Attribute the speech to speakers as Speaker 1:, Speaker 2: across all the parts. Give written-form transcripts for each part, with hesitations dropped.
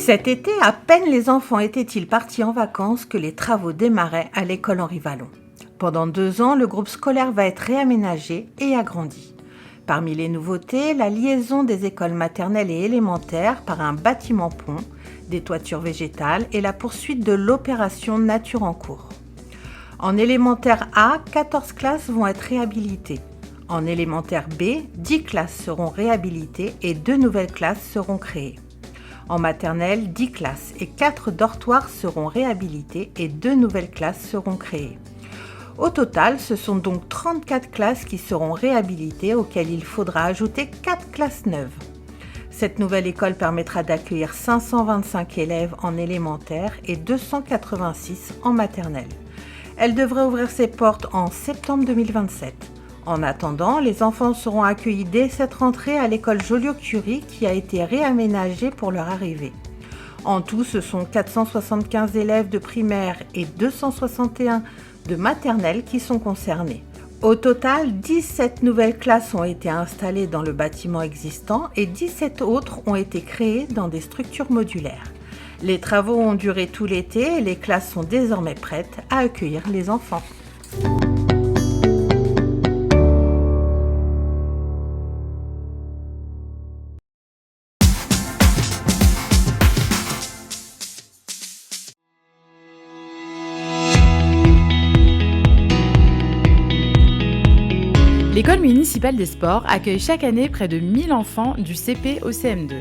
Speaker 1: Cet été, à peine les enfants étaient-ils partis en vacances que les travaux démarraient à l'école Henri Vallon. Pendant 2 ans, le groupe scolaire va être réaménagé et agrandi. Parmi les nouveautés, la liaison des écoles maternelles et élémentaires par un bâtiment-pont, des toitures végétales et la poursuite de l'opération Nature en cours. En élémentaire A, 14 classes vont être réhabilitées. En élémentaire B, 10 classes seront réhabilitées et 2 nouvelles classes seront créées. En maternelle, 10 classes et 4 dortoirs seront réhabilités et 2 nouvelles classes seront créées. Au total, ce sont donc 34 classes qui seront réhabilitées auxquelles il faudra ajouter 4 classes neuves. Cette nouvelle école permettra d'accueillir 525 élèves en élémentaire et 286 en maternelle. Elle devrait ouvrir ses portes en septembre 2027. En attendant, les enfants seront accueillis dès cette rentrée à l'école Joliot-Curie qui a été réaménagée pour leur arrivée. En tout, ce sont 475 élèves de primaire et 261 de maternelle qui sont concernés. Au total, 17 nouvelles classes ont été installées dans le bâtiment existant et 17 autres ont été créées dans des structures modulaires. Les travaux ont duré tout l'été et les classes sont désormais prêtes à accueillir les enfants.
Speaker 2: L'école municipale des sports accueille chaque année près de 1000 enfants du CP au CM2.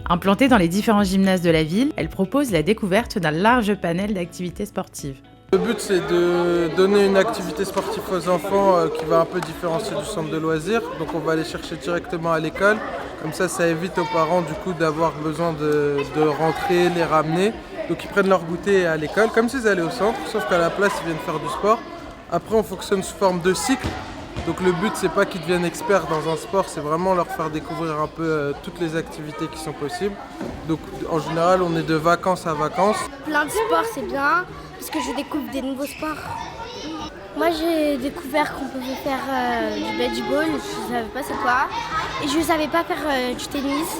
Speaker 2: Implantée dans les différents gymnases de la ville, elle propose la découverte d'un large panel d'activités sportives.
Speaker 3: Le but, c'est de donner une activité sportive aux enfants qui va un peu différencier du centre de loisirs. Donc on va aller chercher directement à l'école. Comme ça évite aux parents du coup d'avoir besoin de rentrer, les ramener. Donc ils prennent leur goûter à l'école, comme s'ils allaient au centre, sauf qu'à la place, ils viennent faire du sport. Après, on fonctionne sous forme de cycle. Donc le but, c'est pas qu'ils deviennent experts dans un sport, c'est vraiment leur faire découvrir un peu toutes les activités qui sont possibles. Donc en général, on est de vacances à vacances.
Speaker 4: Plein de sports, c'est bien, parce que je découvre des nouveaux sports. Moi, j'ai découvert qu'on pouvait faire du baseball, je savais pas c'est quoi. Et je savais pas faire du tennis.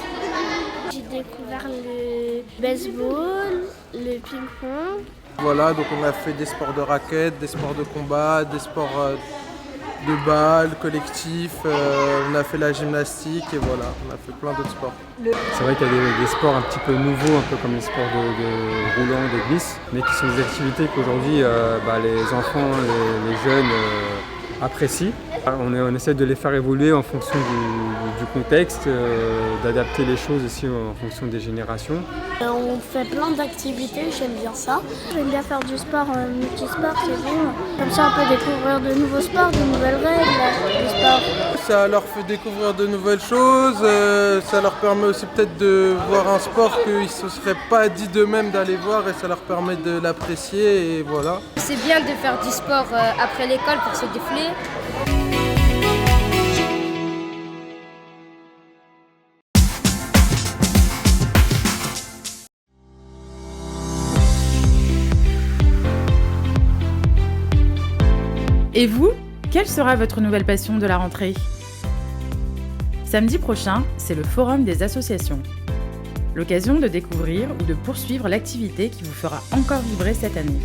Speaker 4: J'ai découvert le baseball, le ping-pong.
Speaker 3: Voilà, donc on a fait des sports de raquettes, des sports de combat, des sports de balles, collectifs, on a fait la gymnastique et voilà, on a fait plein d'autres sports.
Speaker 5: C'est vrai qu'il y a des sports un petit peu nouveaux, un peu comme les sports de roulant, de glisse, mais qui sont des activités qu'aujourd'hui les enfants, les jeunes apprécient. On essaie de les faire évoluer en fonction du contexte, d'adapter les choses aussi en fonction des générations.
Speaker 4: On fait plein d'activités, j'aime bien ça. J'aime bien faire du sport, multisport, c'est bon. Comme ça, on peut découvrir de nouveaux sports, de nouvelles règles, du sport.
Speaker 3: Ça leur fait découvrir de nouvelles choses, ça leur permet aussi peut-être de voir un sport qu'ils ne se seraient pas dit d'eux-mêmes d'aller voir et ça leur permet de l'apprécier et voilà.
Speaker 6: C'est bien de faire du sport après l'école pour se défouler.
Speaker 2: Et vous, quelle sera votre nouvelle passion de la rentrée ? Samedi prochain, c'est le Forum des associations. L'occasion de découvrir ou de poursuivre l'activité qui vous fera encore vibrer cette année.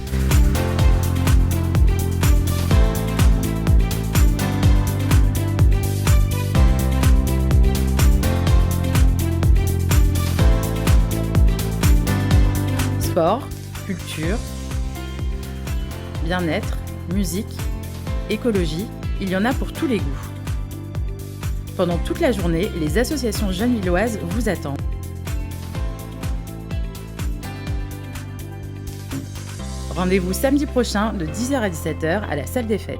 Speaker 2: Sport, culture, bien-être, musique, écologie, il y en a pour tous les goûts. Pendant toute la journée, les associations jeunes lilloises vous attendent. Rendez-vous samedi prochain de 10h à 17h à la salle des fêtes.